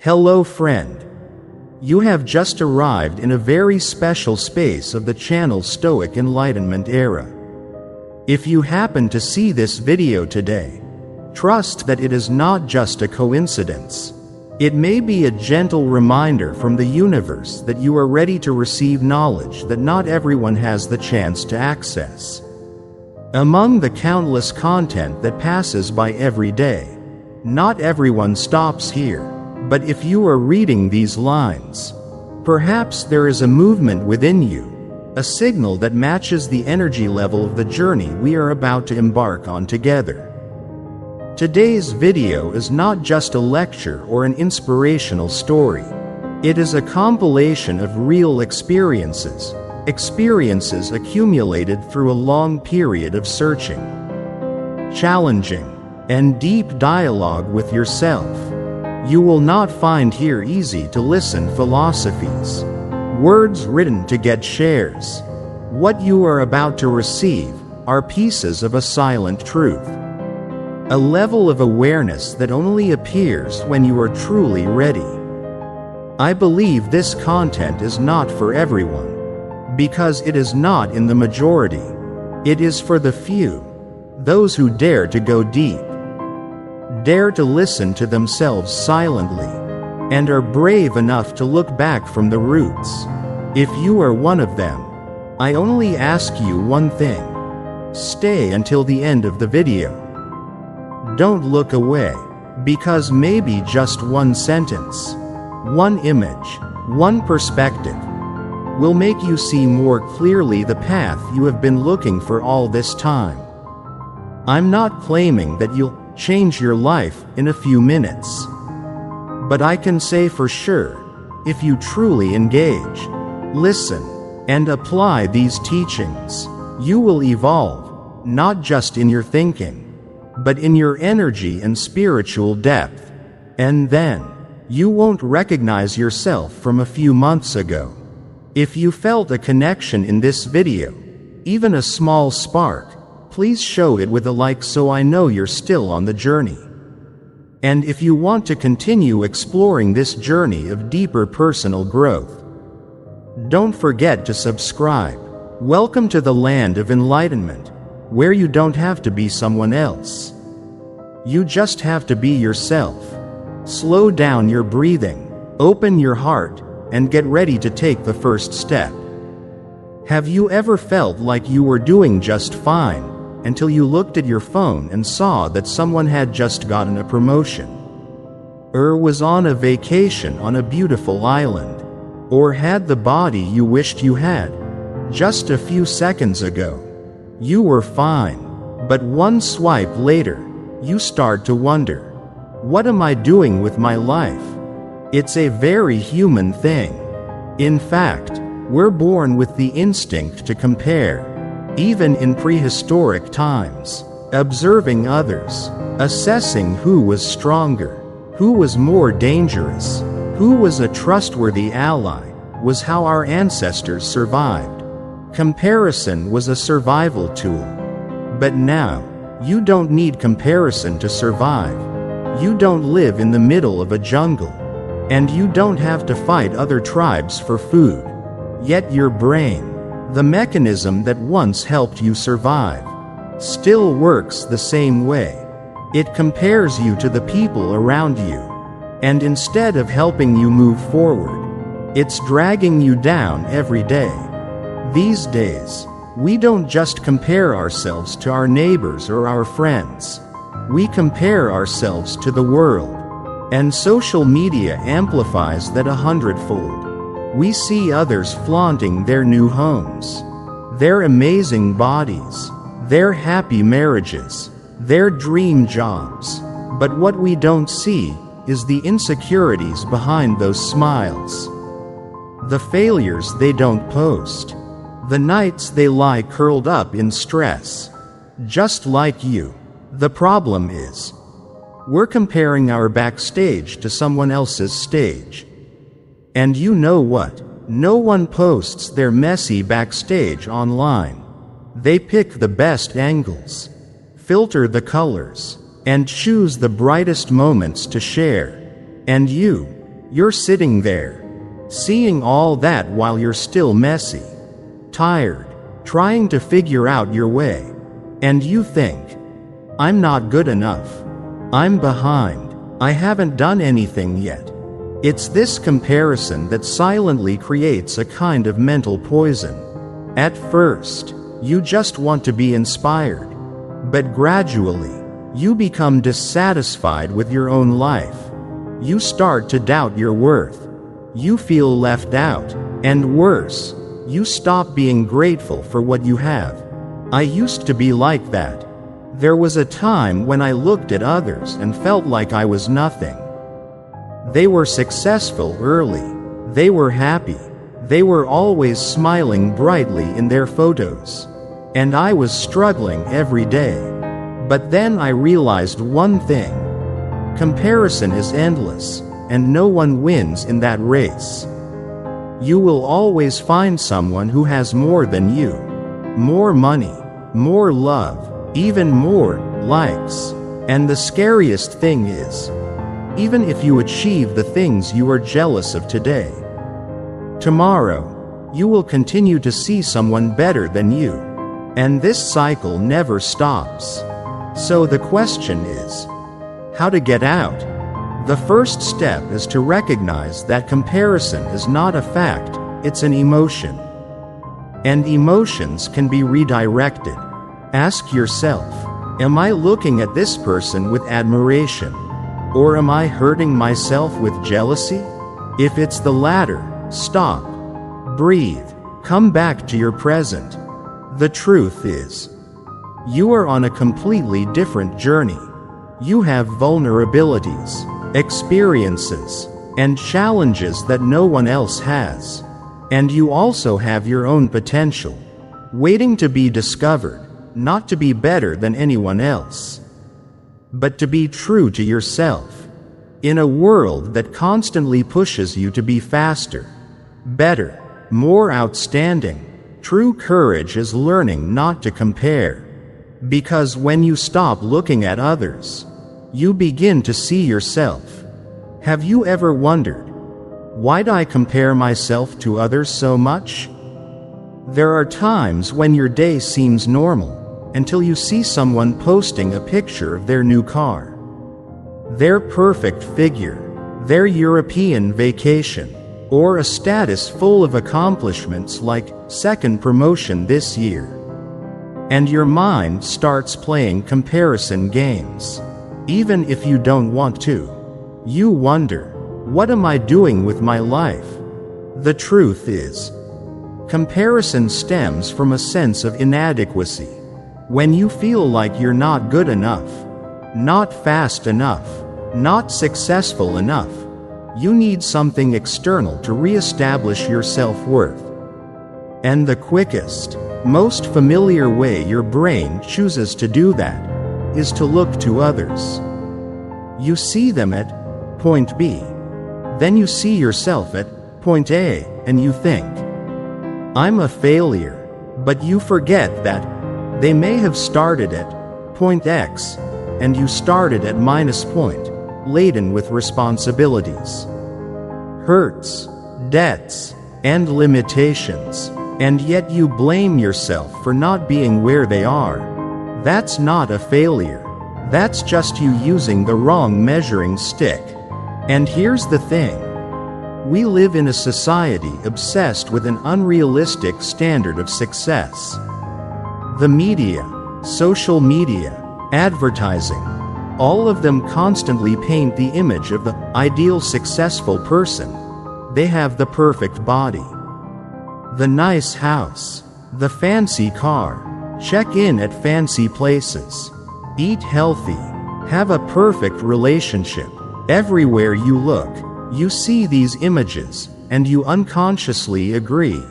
Hello friend. You have just arrived in a very special space of the channel's Stoic Enlightenment era. If you happen to see this video today, trust that it is not just a coincidence. It may be a gentle reminder from the universe that you are ready to receive knowledge that not everyone has the chance to access. Among the countless content that passes by every day, not everyone stops here. But if you are reading these lines, perhaps there is a movement within you, a signal that matches the energy level of the journey we are about to embark on together. Today's video is not just a lecture or an inspirational story. It is a compilation of real experiences accumulated through a long period of searching, challenging, and deep dialogue with yourself. You will not find here easy-to-listen philosophies, words written to get shares. What you are about to receive are pieces of a silent truth, a level of awareness that only appears when you are truly ready. I believe this content is not for everyone, because it is not in the majority. It is for the few, those who dare to go deep, dare to listen to themselves silently, and are brave enough to look back from the roots. If you are one of them, I only ask you one thing. Stay until the end of the video. Don't look away, because maybe just one sentence, one image, one perspective will make you see more clearly the path you have been looking for all this time. I'm not claiming that you'll change your life in a few minutes, but I can say for sure, if you truly engage, listen, and apply these teachings, you will evolve, not just in your thinking, but in your energy and spiritual depth. And then, you won't recognize yourself from a few months ago. If you felt a connection in this video, even a small spark, please show it with a like so I know you're still on the journey. And if you want to continue exploring this journey of deeper personal growth, don't forget to subscribe. Welcome to the land of enlightenment, where you don't have to be someone else. You just have to be yourself. Slow down your breathing, open your heart, and get ready to take the first step. Have you ever felt like you were doing just fine, until you looked at your phone and saw that someone had just gotten a promotion, or was on a vacation on a beautiful island, or had the body you wished you had just a few seconds ago? You were fine, but one swipe later, you start to wonder, what am I doing with my life? It's a very human thing. In fact, we're born with the instinct to compare. Even in prehistoric times, observing others, assessing who was stronger, who was more dangerous, who was a trustworthy ally, was how our ancestors survived. Comparison was a survival tool. But now, you don't need comparison to survive. You don't live in the middle of a jungle, and you don't have to fight other tribes for food. Yet your brain, the mechanism that once helped you survive, still works the same way. It compares you to the people around you, and instead of helping you move forward, it's dragging you down every day. These days, we don't just compare ourselves to our neighbors or our friends. We compare ourselves to the world, and social media amplifies that 100-fold. We see others flaunting their new homes, their amazing bodies, their happy marriages, their dream jobs. But what we don't see is the insecurities behind those smiles, the failures they don't post, the nights they lie curled up in stress, just like you. The problem is, we're comparing our backstage to someone else's stage. And you know what? No one posts their messy backstage online. They pick the best angles, filter the colors, and choose the brightest moments to share. And you, You're sitting there, seeing all that while you're still messy, tired, trying to figure out your way. And you think, I'm not good enough. I'm behind. I haven't done anything yet. It's this comparison that silently creates a kind of mental poison. At first, you just want to be inspired. But gradually, you become dissatisfied with your own life. You start to doubt your worth. You feel left out. And worse, you stop being grateful for what you have. I used to be like that. There was a time when I looked at others and felt like I was nothing. They were successful early. They were happy. They were always smiling brightly in their photos. And I was struggling every day. But then I realized one thing. Comparison is endless, and no one wins in that race. You will always find someone who has more than you. More money, more love, even more likes. And the scariest thing is, even if you achieve the things you are jealous of today, tomorrow, you will continue to see someone better than you. And this cycle never stops. So the question is, how to get out? The first step is to recognize that comparison is not a fact, it's an emotion. And emotions can be redirected. Ask yourself, am I looking at this person with admiration? Or am I hurting myself with jealousy? If it's the latter, stop. Breathe. Come back to your present. The truth is, you are on a completely different journey. You have vulnerabilities, experiences, and challenges that no one else has. And you also have your own potential, waiting to be discovered. Not to be better than anyone else, but to be true to yourself. In a world that constantly pushes you to be faster, better, more outstanding, true courage is learning not to compare. Because when you stop looking at others, you begin to see yourself. Have you ever wondered, why do I compare myself to others so much? There are times when your day seems normal, until you see someone posting a picture of their new car. Their perfect figure, their European vacation, or a status full of accomplishments like second promotion this year. And your mind starts playing comparison games. Even if you don't want to. You wonder, what am I doing with my life? The truth is, comparison stems from a sense of inadequacy. When you feel like you're not good enough, not fast enough, not successful enough, you need something external to reestablish your self-worth. And the quickest, most familiar way your brain chooses to do that is to look to others. You see them at point B, then you see yourself at point A, and you think, I'm a failure, but you forget that they may have started at point X, and you started at minus point, laden with responsibilities, hurts, debts, and limitations, and yet you blame yourself for not being where they are. That's not a failure. That's just you using the wrong measuring stick. And here's the thing. We live in a society obsessed with an unrealistic standard of success. The media, social media, advertising, all of them constantly paint the image of the ideal successful person. They have the perfect body, the nice house, the fancy car, check in at fancy places, eat healthy, have a perfect relationship. Everywhere you look, you see these images, and you unconsciously agree,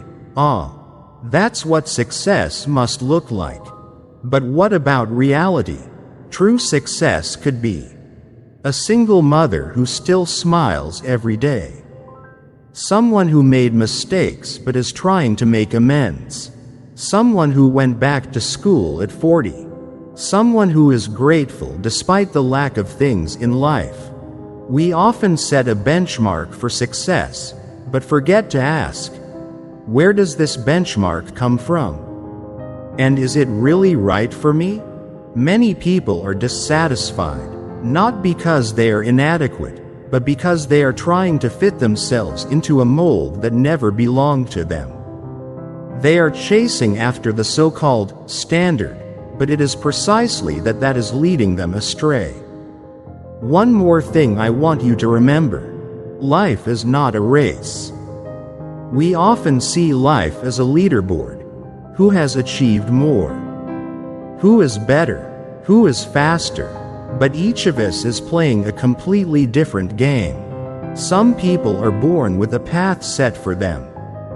that's what success must look like. But what about reality? True success could be a single mother who still smiles every day, someone who made mistakes but is trying to make amends, someone who went back to school at 40, someone who is grateful despite the lack of things in life. We often set a benchmark for success, but forget to ask, where does this benchmark come from? And is it really right for me? Many people are dissatisfied, not because they are inadequate, but because they are trying to fit themselves into a mold that never belonged to them. They are chasing after the so-called standard, but it is precisely that is leading them astray. One more thing I want you to remember. Life is not a race. We often see life as a leaderboard. Who has achieved more? Who is better? Who is faster? But each of us is playing a completely different game. Some people are born with a path set for them.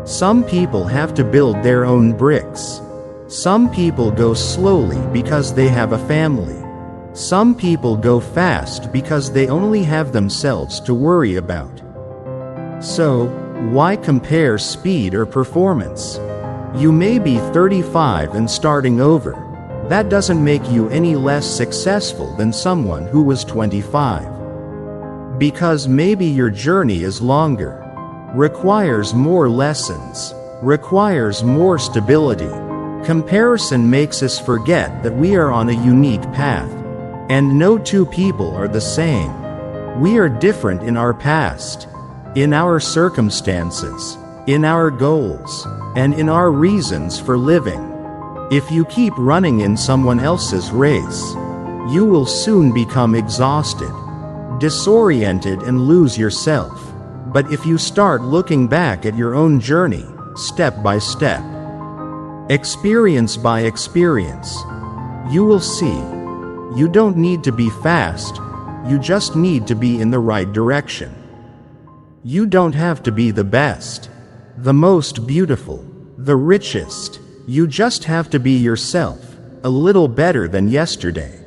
Some people have to build their own bricks. Some people go slowly because they have a family. Some people go fast because they only have themselves to worry about. So, why compare speed or performance? You may be 35 and starting over. That doesn't make you any less successful than someone who was 25. Because maybe your journey is longer, requires more lessons, requires more stability. Comparison makes us forget that we are on a unique path. And no two people are the same. We are different in our past, in our circumstances, in our goals, and in our reasons for living. If you keep running in someone else's race, you will soon become exhausted, disoriented, and lose yourself. But if you start looking back at your own journey, step by step, experience by experience, you will see. You don't need to be fast, you just need to be in the right direction. You don't have to be the best, the most beautiful, the richest. You just have to be yourself, a little better than yesterday.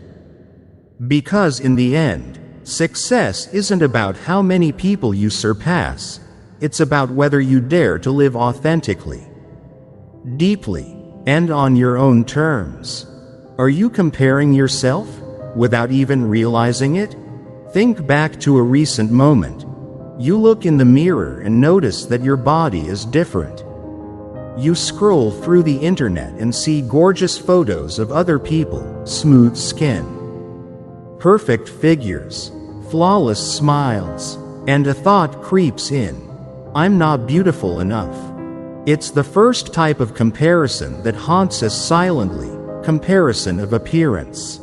Because in the end, success isn't about how many people you surpass, it's about whether you dare to live authentically, deeply, and on your own terms. Are you comparing yourself without even realizing it? Think back to a recent moment. You look in the mirror and notice that your body is different. You scroll through the internet and see gorgeous photos of other people, smooth skin, perfect figures, flawless smiles, and a thought creeps in. I'm not beautiful enough. It's the first type of comparison that haunts us silently, comparison of appearance.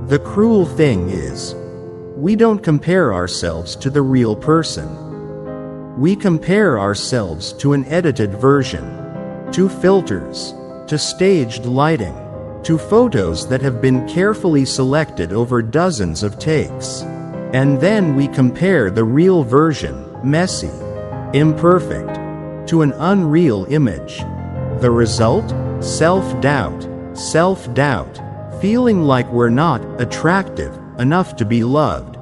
The cruel thing is, we don't compare ourselves to the real person. We compare ourselves to an edited version, to filters, to staged lighting, to photos that have been carefully selected over dozens of takes. And then we compare the real version, messy, imperfect, to an unreal image. The result? Self-doubt, feeling like we're not attractive enough to be loved.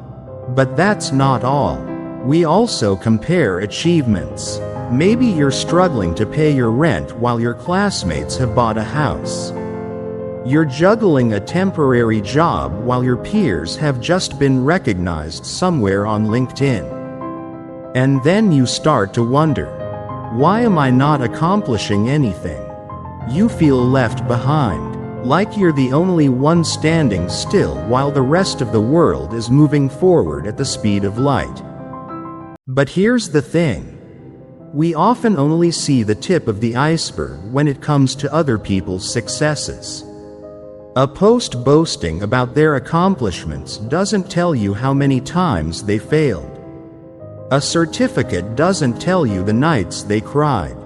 But that's not all. We also compare achievements. Maybe you're struggling to pay your rent while your classmates have bought a house. You're juggling a temporary job while your peers have just been recognized somewhere on LinkedIn. And then you start to wonder, why am I not accomplishing anything? You feel left behind. Like you're the only one standing still while the rest of the world is moving forward at the speed of light. But here's the thing. We often only see the tip of the iceberg when it comes to other people's successes. A post boasting about their accomplishments doesn't tell you how many times they failed. A certificate doesn't tell you the nights they cried.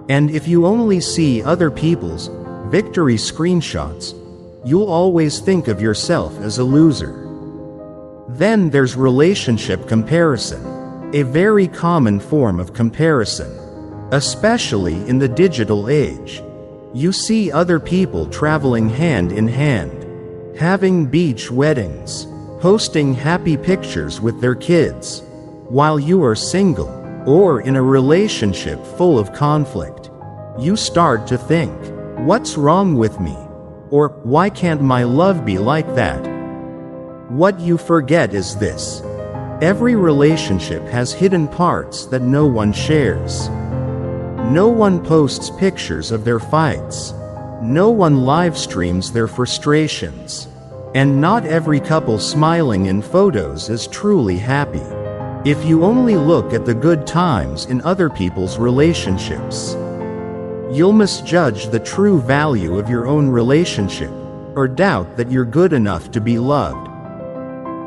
And if you only see other people's victory screenshots, you'll always think of yourself as a loser. Then there's relationship comparison, a very common form of comparison, especially in the digital age. You see other people traveling hand in hand, having beach weddings, posting happy pictures with their kids, while you are single, or in a relationship full of conflict. You start to think, what's wrong with me? Or, why can't my love be like that? What you forget is this. Every relationship has hidden parts that no one shares. No one posts pictures of their fights. No one live streams their frustrations. And not every couple smiling in photos is truly happy. If you only look at the good times in other people's relationships, you'll misjudge the true value of your own relationship, or doubt that you're good enough to be loved.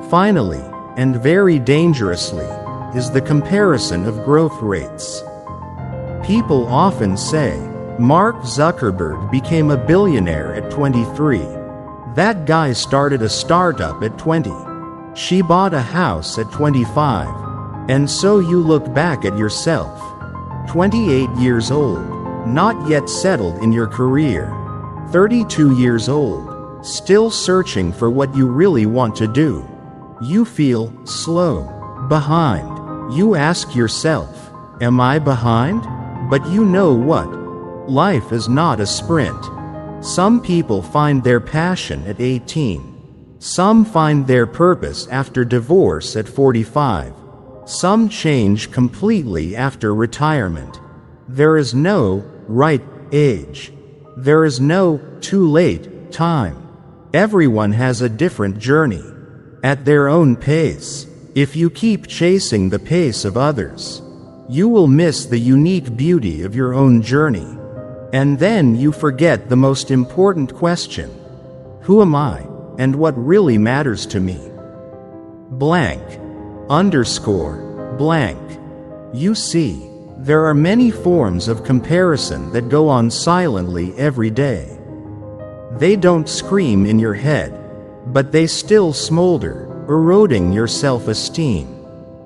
Finally, and very dangerously, is the comparison of growth rates. People often say, Mark Zuckerberg became a billionaire at 23. That guy started a startup at 20. She bought a house at 25. And so you look back at yourself, 28 years old, not yet settled in your career, 32 years old, still searching for what you really want to do. You feel slow, behind. You ask yourself, am I behind? But you know what? Life is not a sprint. Some people find their passion at 18. Some find their purpose after divorce at 45. Some change completely after retirement. There is no right age. There is no too late time. Everyone has a different journey, at their own pace. If you keep chasing the pace of others, you will miss the unique beauty of your own journey. And then you forget the most important question: who am I, and what really matters to me? Blank. Blank. You see, there are many forms of comparison that go on silently every day. They don't scream in your head, but they still smolder, eroding your self-esteem,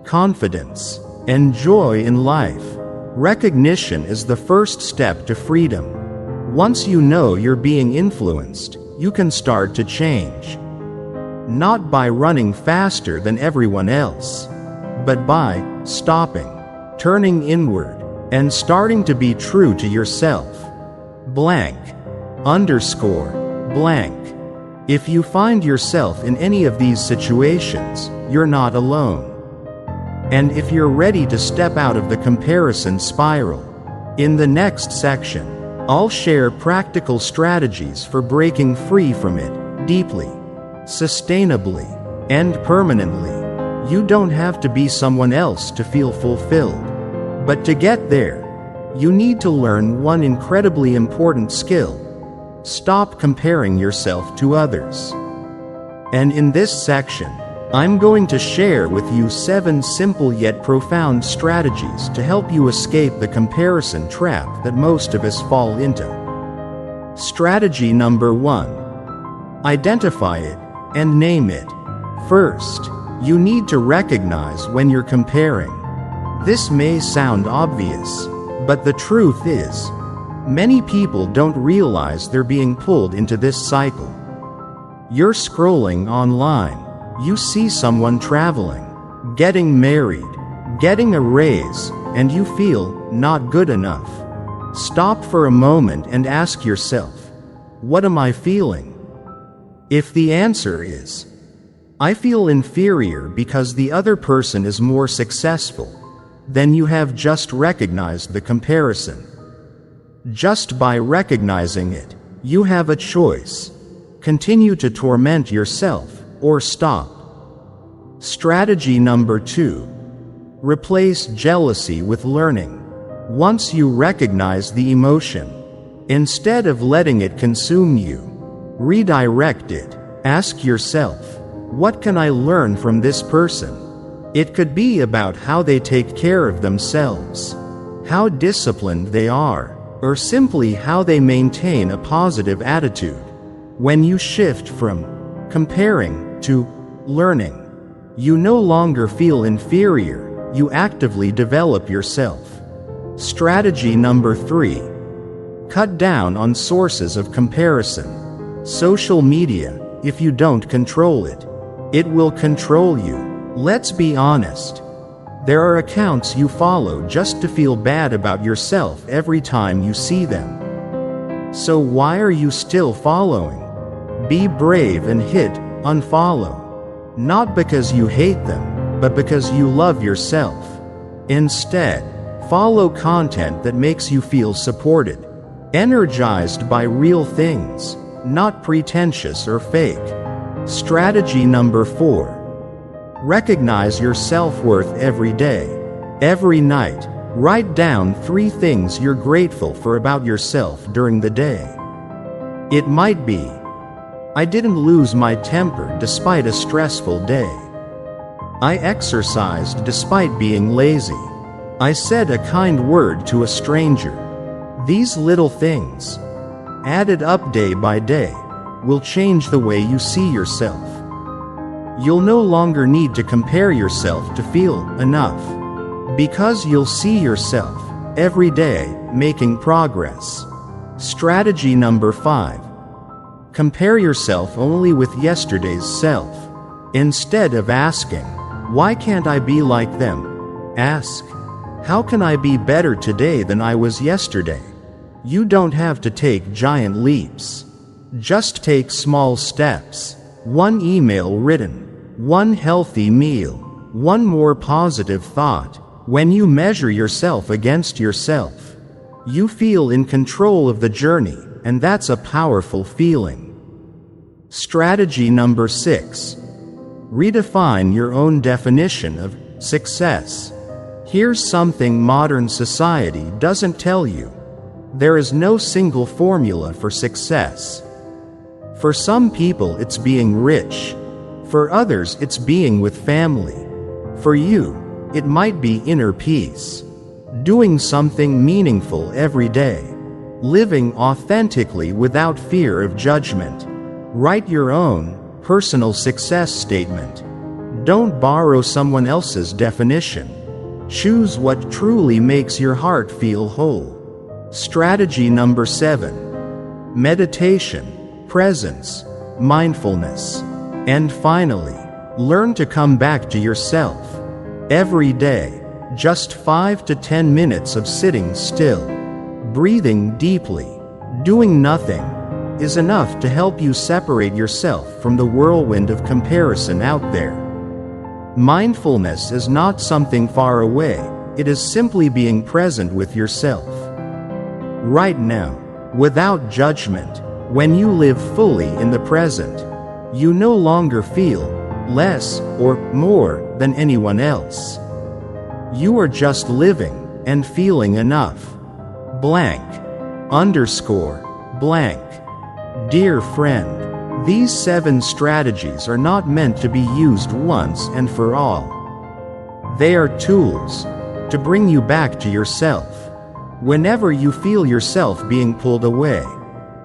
confidence, and joy in life. Recognition is the first step to freedom. Once you know you're being influenced, you can start to change. Not by running faster than everyone else, but by stopping, turning inward, and starting to be true to yourself. Blank. Blank. If you find yourself in any of these situations, you're not alone. And if you're ready to step out of the comparison spiral, in the next section, I'll share practical strategies for breaking free from it, deeply, sustainably, and permanently. You don't have to be someone else to feel fulfilled. But to get there, you need to learn one incredibly important skill: stop comparing yourself to others. And in this section, I'm going to share with you 7 simple yet profound strategies to help you escape the comparison trap that most of us fall into. Strategy number 1. Identify it and name it. First, you need to recognize when you're comparing. This may sound obvious, but the truth is, many people don't realize they're being pulled into this cycle. You're scrolling online. You see someone traveling, getting married, getting a raise, and you feel not good enough. Stop for a moment and ask yourself, what am I feeling? If the answer is, I feel inferior because the other person is more successful, then you have just recognized the comparison. Just by recognizing it, you have a choice: continue to torment yourself or stop. Strategy number 2. Replace jealousy with learning. Once you recognize the emotion, instead of letting it consume you, redirect it. Ask yourself, what can I learn from this person? It could be about how they take care of themselves, how disciplined they are, or simply how they maintain a positive attitude. When you shift from comparing to learning, you no longer feel inferior, you actively develop yourself. Strategy number 3. Cut down on sources of comparison. Social media, if you don't control it, it will control you. Let's be honest. There are accounts you follow just to feel bad about yourself every time you see them. So why are you still following? Be brave and hit unfollow. Not because you hate them, but because you love yourself. Instead, follow content that makes you feel supported, energized by real things, not pretentious or fake. Strategy number 4. Recognize your self-worth every day. Every night, write down 3 things you're grateful for about yourself during the day. It might be, I didn't lose my temper despite a stressful day. I exercised despite being lazy. I said a kind word to a stranger. These little things, added up day by day, will change the way you see yourself. You'll no longer need to compare yourself to feel enough, because you'll see yourself every day making progress. Strategy number 5. Compare yourself only with yesterday's self. Instead of asking, why can't I be like them? Ask, how can I be better today than I was yesterday? You don't have to take giant leaps. Just take small steps. 1 email written, 1 healthy meal, 1 more positive thought. When you measure yourself against yourself, you feel in control of the journey, and that's a powerful feeling. Strategy number 6. Redefine your own definition of success. Here's something modern society doesn't tell you. There is no single formula for success. For some people, it's being rich. For others, it's being with family. For you, it might be inner peace. Doing something meaningful every day. Living authentically without fear of judgment. Write your own personal success statement. Don't borrow someone else's definition. Choose what truly makes your heart feel whole. Strategy number 7. Meditation, presence, mindfulness. And finally, learn to come back to yourself. Every day, just 5 to 10 minutes of sitting still, breathing deeply, doing nothing, is enough to help you separate yourself from the whirlwind of comparison out there. Mindfulness is not something far away, it is simply being present with yourself. Right now, without judgment, when you live fully in the present, you no longer feel less or more than anyone else. You are just living and feeling enough. Blank. Blank. Dear friend, these 7 strategies are not meant to be used once and for all. They are tools to bring you back to yourself whenever you feel yourself being pulled away.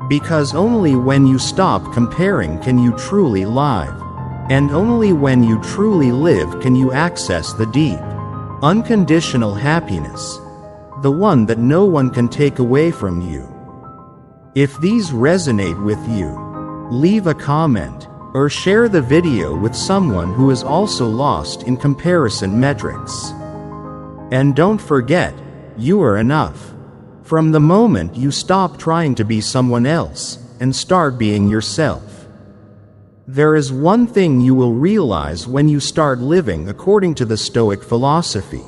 Because only when you stop comparing can you truly live. And only when you truly live can you access the deep, unconditional happiness, the one that no one can take away from you. If these resonate with you, leave a comment or share the video with someone who is also lost in comparison metrics. And don't forget, you are enough. From the moment you stop trying to be someone else and start being yourself. There is one thing you will realize when you start living according to the Stoic philosophy.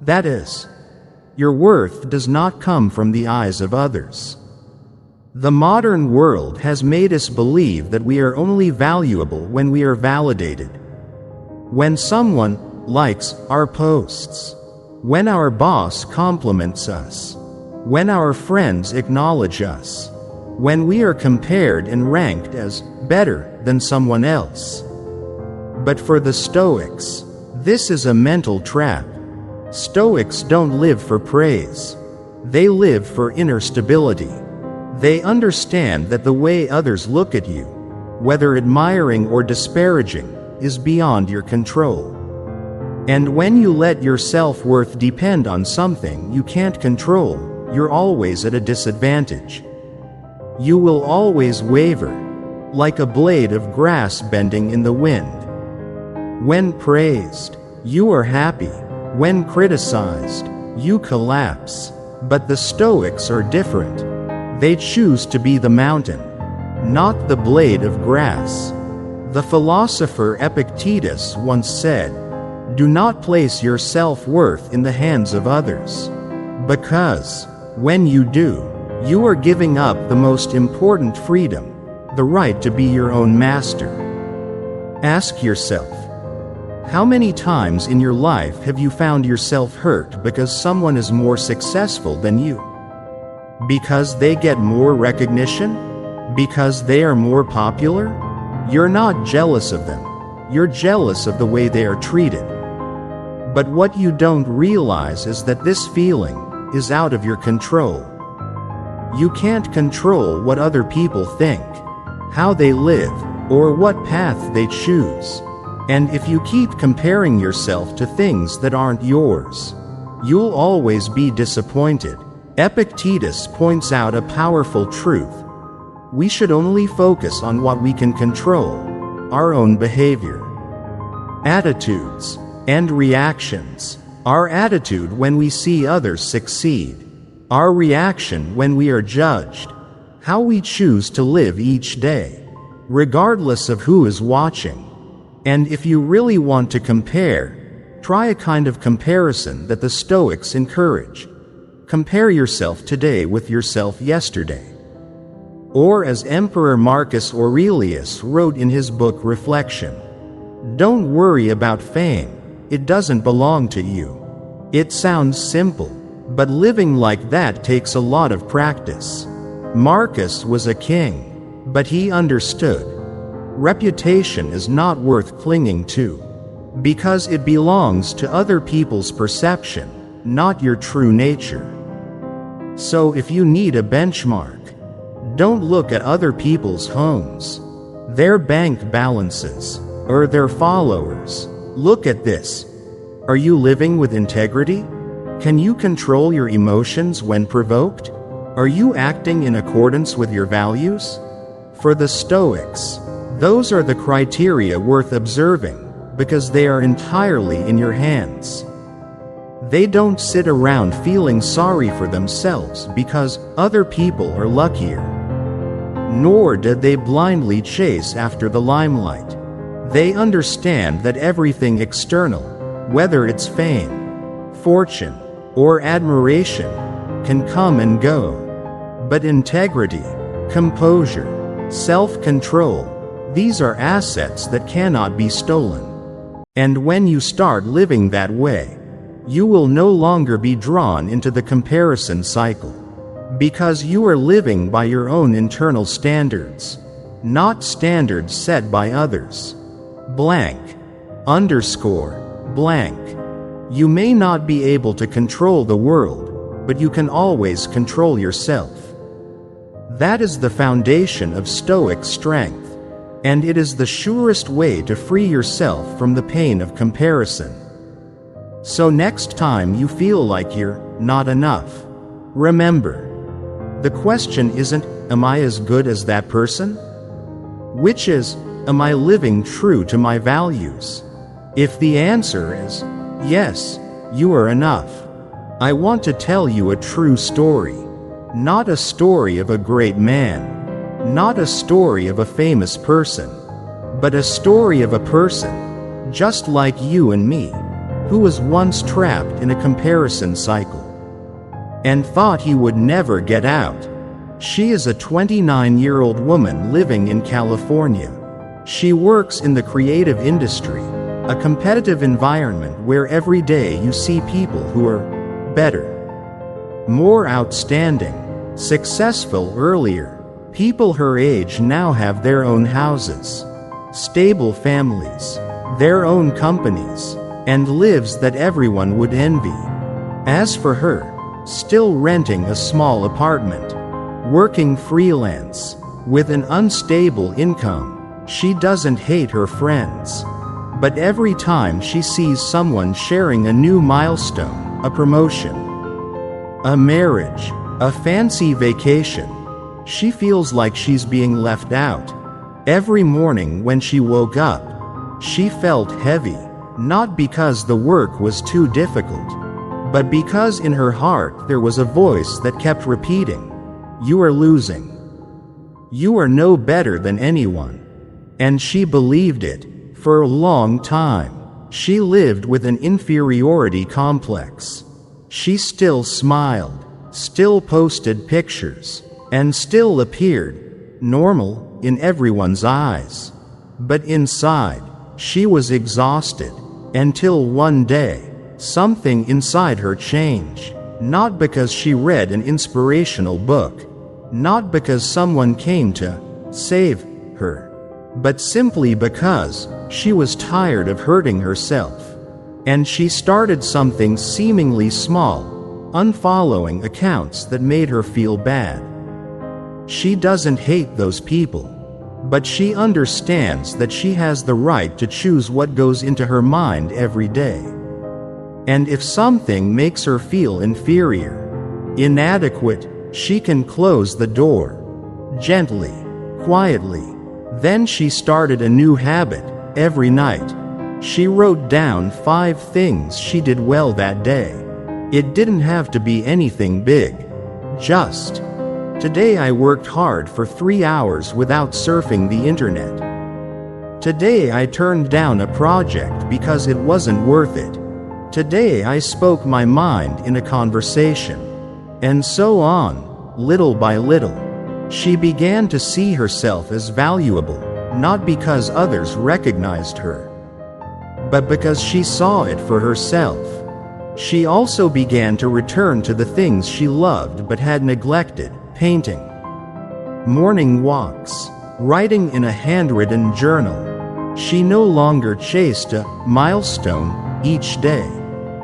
That is, your worth does not come from the eyes of others. The modern world has made us believe that we are only valuable when we are validated. When someone likes our posts. When our boss compliments us. When our friends acknowledge us. When we are compared and ranked as better than someone else. But for the Stoics, this is a mental trap. Stoics don't live for praise. They live for inner stability. They understand that the way others look at you, whether admiring or disparaging, is beyond your control. And when you let your self-worth depend on something you can't control, you're always at a disadvantage. You will always waver, like a blade of grass bending in the wind. When praised, you are happy. When criticized, you collapse. But the Stoics are different. They choose to be the mountain, not the blade of grass. The philosopher Epictetus once said, Do not place your self-worth in the hands of others. Because, when you do, you are giving up the most important freedom, the right to be your own master. Ask yourself, how many times in your life have you found yourself hurt because someone is more successful than you? Because they get more recognition? Because they are more popular? You're not jealous of them. You're jealous of the way they are treated. But what you don't realize is that this feeling is out of your control. You can't control what other people think, how they live, or what path they choose. And if you keep comparing yourself to things that aren't yours, you'll always be disappointed. Epictetus points out a powerful truth. We should only focus on what we can control, our own behavior. Attitudes and reactions. Our attitude when we see others succeed. Our reaction when we are judged. How we choose to live each day, regardless of who is watching. And if you really want to compare, try a kind of comparison that the Stoics encourage. Compare yourself today with yourself yesterday. Or as Emperor Marcus Aurelius wrote in his book Reflection, don't worry about fame, it doesn't belong to you. It sounds simple, but living like that takes a lot of practice. Marcus was a king, but he understood. Reputation is not worth clinging to, because it belongs to other people's perception, not your true nature. So if you need a benchmark, don't look at other people's homes, their bank balances, or their followers. Look at this. Are you living with integrity? Can you control your emotions when provoked? Are you acting in accordance with your values? For the Stoics, those are the criteria worth observing, because they are entirely in your hands. They don't sit around feeling sorry for themselves because other people are luckier. Nor did they blindly chase after the limelight. They understand that everything external, whether it's fame, fortune, or admiration, can come and go. But integrity, composure, self-control, these are assets that cannot be stolen. And when you start living that way, you will no longer be drawn into the comparison cycle, because you are living by your own internal standards, not standards set by others. Blank, underscore, blank. You may not be able to control the world, but you can always control yourself. That is the foundation of Stoic strength. And it is the surest way to free yourself from the pain of comparison. So next time you feel like you're not enough, remember, the question isn't, am I as good as that person? Which is, am I living true to my values? If the answer is, yes, you are enough, I want to tell you a true story. Not a story of a great man. Not a story of a famous person, but a story of a person, just like you and me, who was once trapped in a comparison cycle and thought he would never get out. She is a 29-year-old woman living in California. She works in the creative industry, a competitive environment where every day you see people who are better, more outstanding, successful earlier. People her age now have their own houses, stable families, their own companies, and lives that everyone would envy. As for her, still renting a small apartment, working freelance, with an unstable income, she doesn't hate her friends. But every time she sees someone sharing a new milestone, a promotion, a marriage, a fancy vacation, she feels like she's being left out. Every morning when she woke up, she felt heavy, not because the work was too difficult, but because in her heart there was a voice that kept repeating, "You are losing. You are no better than anyone." And she believed it for a long time. she lived with an inferiority complex. She still smiled, still posted pictures, and still appeared normal in everyone's eyes. But inside, she was exhausted, until one day, something inside her changed. Not because she read an inspirational book, not because someone came to save her, but simply because she was tired of hurting herself. And she started something seemingly small, unfollowing accounts that made her feel bad. She doesn't hate those people, but she understands that she has the right to choose what goes into her mind every day. And if something makes her feel inferior, inadequate, she can close the door. Gently, quietly. Then she started a new habit. Every night, she wrote down 5 things she did well that day. It didn't have to be anything big. Just, today I worked hard for 3 hours without surfing the internet. Today I turned down a project because it wasn't worth it. Today I spoke my mind in a conversation. And so on, little by little. She began to see herself as valuable, not because others recognized her, but because she saw it for herself. She also began to return to the things she loved but had neglected: painting, morning walks, writing in a handwritten journal. She no longer chased a milestone each day.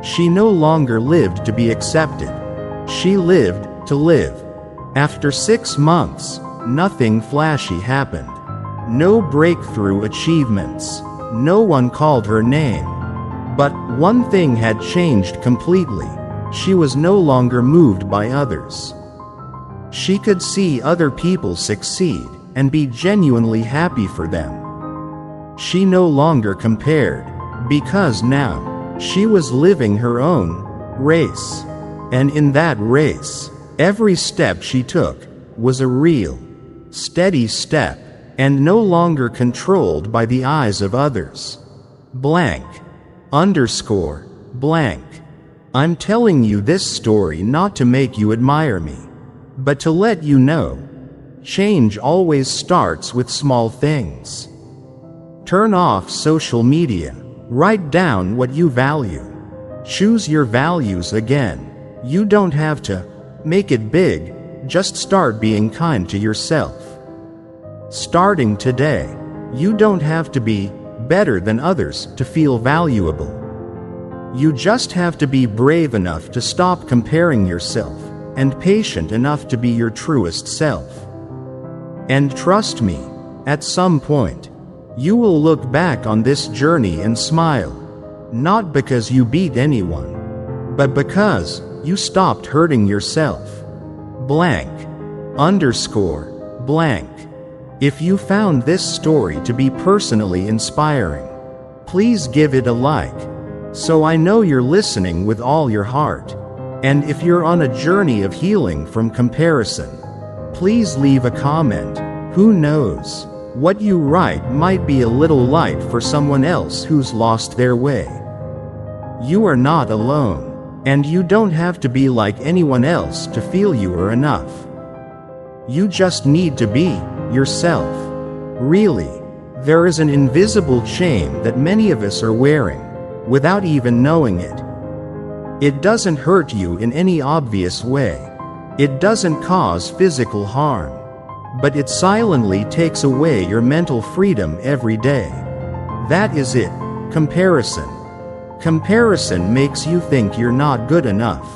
She no longer lived to be accepted. She lived to live. After 6 months, nothing flashy happened. No breakthrough achievements. No one called her name. But one thing had changed completely. She was no longer moved by others. She could see other people succeed and be genuinely happy for them. She no longer compared, because now, she was living her own race. And in that race, every step she took was a real, steady step, and no longer controlled by the eyes of others. Blank. Underscore. Blank. I'm telling you this story not to make you admire me, but to let you know, change always starts with small things. Turn off social media. Write down what you value. Choose your values again. You don't have to make it big, just start being kind to yourself. Starting today, you don't have to be better than others to feel valuable. You just have to be brave enough to stop comparing yourself, and patient enough to be your truest self. And trust me, at some point, you will look back on this journey and smile, not because you beat anyone, but because you stopped hurting yourself. Blank. Underscore. Blank. If you found this story to be personally inspiring, please give it a like, so I know you're listening with all your heart. And if you're on a journey of healing from comparison, please leave a comment. Who knows? What you write might be a little light for someone else who's lost their way. You are not alone, and you don't have to be like anyone else to feel you are enough. You just need to be yourself. Really, there is an invisible chain that many of us are wearing, without even knowing it. It doesn't hurt you in any obvious way. It doesn't cause physical harm. But it silently takes away your mental freedom every day. That is it. Comparison. Comparison makes you think you're not good enough,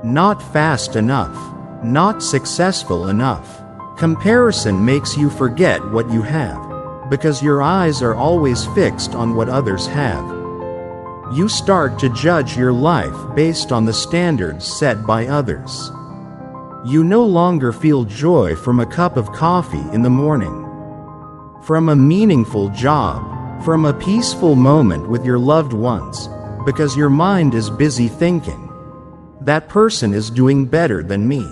not fast enough, not successful enough. Comparison makes you forget what you have, because your eyes are always fixed on what others have. You start to judge your life based on the standards set by others. You no longer feel joy from a cup of coffee in the morning, from a meaningful job, from a peaceful moment with your loved ones, because your mind is busy thinking, that person is doing better than me.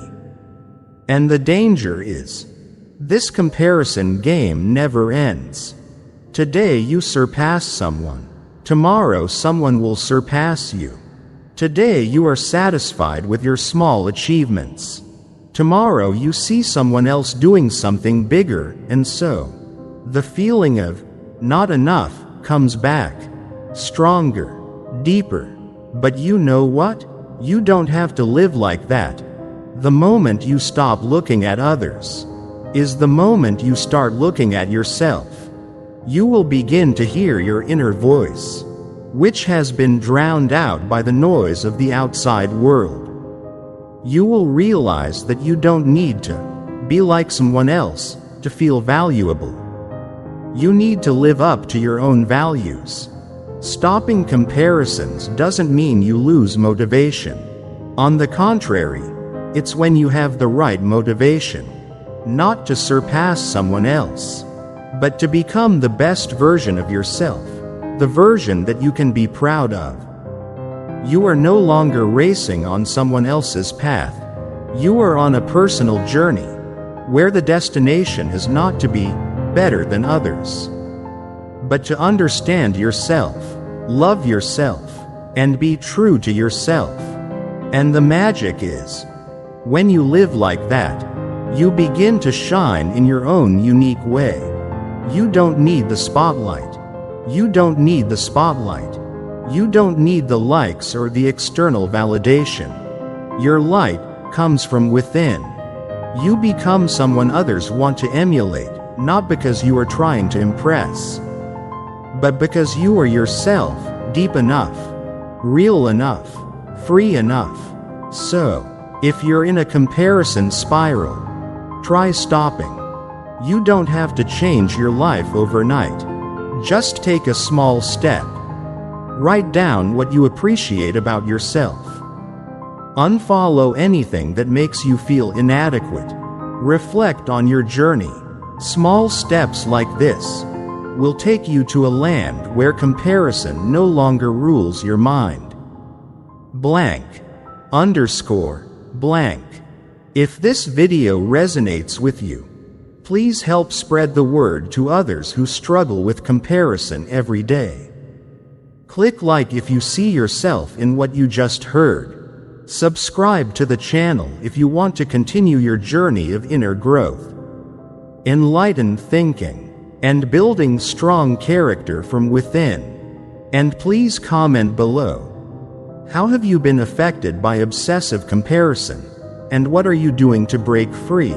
And the danger is, this comparison game never ends. Today you surpass someone, Tomorrow someone will surpass you. Today you are satisfied with your small achievements. Tomorrow you see someone else doing something bigger, and so the feeling of not enough comes back, stronger, deeper. But you know what? You don't have to live like that. The moment you stop looking at others is the moment you start looking at yourself. You will begin to hear your inner voice, which has been drowned out by the noise of the outside world. You will realize that you don't need to be like someone else to feel valuable. You need to live up to your own values. Stopping comparisons doesn't mean you lose motivation. On the contrary, it's when you have the right motivation, not to surpass someone else, but to become the best version of yourself, the version that you can be proud of. You are no longer racing on someone else's path. You are on a personal journey, where the destination is not to be better than others, but to understand yourself, love yourself, and be true to yourself. And the magic is, when you live like that, you begin to shine in your own unique way. You don't need the spotlight. You don't need the spotlight. You don't need the likes or the external validation. Your light comes from within. You become someone others want to emulate, not because you are trying to impress, but because you are yourself, deep enough, real enough, free enough. So, if you're in a comparison spiral, try stopping. You don't have to change your life overnight. Just take a small step. Write down what you appreciate about yourself. Unfollow anything that makes you feel inadequate. Reflect on your journey. Small steps like this will take you to a land where comparison no longer rules your mind. Blank. Underscore. Blank. If this video resonates with you, please help spread the word to others who struggle with comparison every day. Click like if you see yourself in what you just heard. Subscribe to the channel if you want to continue your journey of inner growth, enlightened thinking, and building strong character from within. And please comment below. How have you been affected by obsessive comparison? And what are you doing to break free?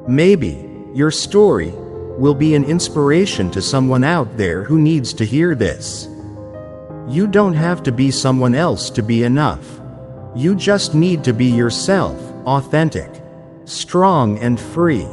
Maybe your story will be an inspiration to someone out there who needs to hear this. You don't have to be someone else to be enough. You just need to be yourself, authentic, strong and free.